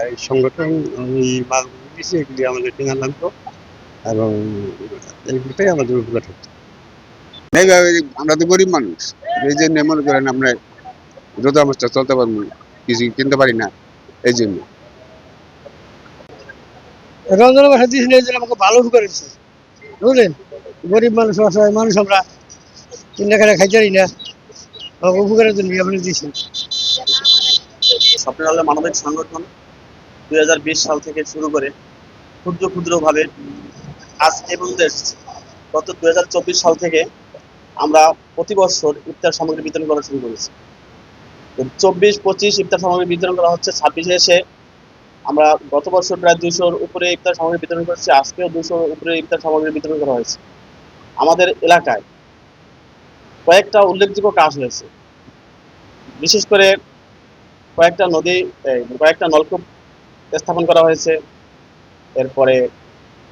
এই সংগঠন ওই মালগুলো দিয়েছে, এগুলি আমাদের কেনা লাগতো এবং এইগুলোটাই আমাদের উপকার হতো। এইভাবে আমরা তো গরিব মানুষ, এই জন্য মনে করেন আমরা রোজা মাসটা চলতে পারবো না, কিছু কিনতে পারি না এই জন্য। রমজান মাসে দিয়েছিল এই জন্য আমাকে ভালো উপকার হচ্ছে, বুঝলেন। গরিব মানুষ, অসহায় মানুষ, আমরা কিনা খানা খাইতে পারি না, আমাকে উপকারের জন্য আপনি দিয়েছেন। স্বপ্নের আলো মানবিক সংগঠন 2020 সাল থেকে শুরু করে ক্ষুদ্র ক্ষুদ্রভাবে আজ এ পর্যন্ত এসেছে। গত 2024 সাল থেকে আমরা প্রতি বছর ইফতার সামগ্রী বিতরণ করা শুরু করেছি। 24-25 ইফতার সামগ্রী বিতরণ করা হচ্ছে, 26-এ এসে আমরা গত বছর প্রায় 200-র উপরে ইফতার সামগ্রী বিতরণ করেছি, আজকেও 200-র উপরে ইফতার সামগ্রী বিতরণ করা হয়েছে। আমাদের এলাকায় কয়েকটা উল্লেখযোগ্য কাজ হয়েছে, বিশেষ করে কয়েকটা নলকূপ স্থাপন করা হয়েছে। এরপরে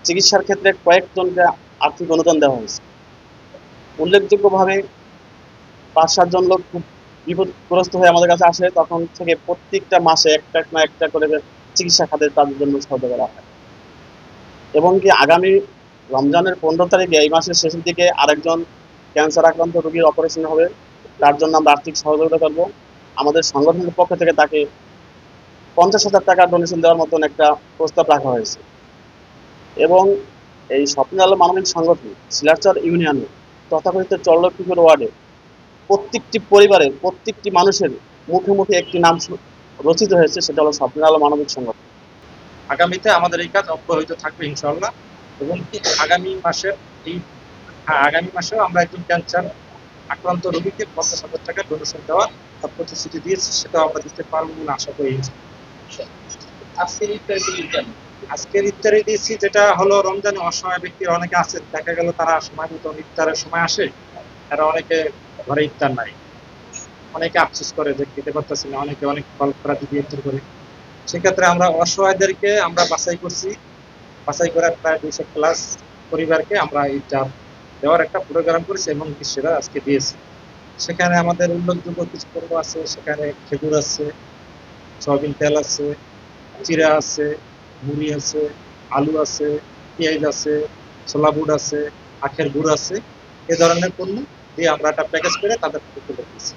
চিকিৎসার ক্ষেত্রে কয়েকজনকে আর্থিক অনুদান দেওয়া হয়েছে। উল্লেখযোগ্যভাবে 5-7 জন লোক খুব বিপদগ্রস্ত হয়ে আমাদের কাছে আসে, তখন থেকে প্রত্যেকটা মাসে একটা না একটা করে চিকিৎসা খাতে তাদের জন্য সহায়তা করা হয়। এবং কি আগামী রমজানের 15 তারিখে, এই মাসের শেষের দিকে আরেকজন ক্যান্সার আক্রান্ত রোগীর অপারেশন হবে, তার জন্য আমরা আর্থিক সহযোগিতা করব। আমাদের সংগঠনের পক্ষ থেকে তাকে 50,000 টাকা ডোনেশন দেওয়ার মতন একটা প্রস্তাব রাখা হয়েছে। এবং এই স্বপ্নের আলো মানবিক সংগঠন শিলাচর ইউনিয়নে তথাকথিত চরলক্ষ্মীপুর ওয়ার্ডে প্রত্যেকটি পরিবারের, প্রত্যেকটি মানুষের মুখে মুখে একটি নাম রচিত হয়েছে, সেটা হলো স্বপ্নের আলো মানবিক সংগঠন। আগামীতে আমাদের এই কাজ অব্যাহত থাকবে ইনশাআল্লাহ। এবং কি আগামী মাসেও আমরা একজন ক্যান্সার আক্রান্ত রোগীকে 50,000 টাকা ডোনেশন দেওয়ার প্রতিশ্রুতি দিয়েছি, সেটাও আমরা দিতে পারবো বলে আশা করি। আজকের ইফতারি দিয়েছি, যেটা হলো রমজানে অসহায় ব্যক্তিরা অনেকে আছে, দেখা গেল তারা সময় মতো ইফতারের সময় আসে, তারা অনেকে ঘরে ইফতার নাই, অনেকে আফসোস করে যে খেতে পারতেছি না, অনেকে অনেক ফল ফ্রা দিয়ে ইফতার করে। সেক্ষেত্রে আমরা অসহায়দেরকে আমরা বাছাই করে প্রায় 200+ পরিবারকে আমরা ইফতার দেওয়ার একটা প্রোগ্রাম করেছি এবং সেটা আজকে দিয়েছি। সেখানে আমাদের উল্লেখযোগ্য কিছু পণ্য আছে, সেখানে খেজুর আছে, সয়াবিন তেল আছে, চিরা আছে, মুড়ি আছে, আলু আছে, পেঁয়াজ আছে, ছোলা বুট আছে, আখের গুড় আছে। এ ধরনের পণ্য দিয়ে আমরা একটা প্যাকেজ করে তাদের তুলে দিয়েছি।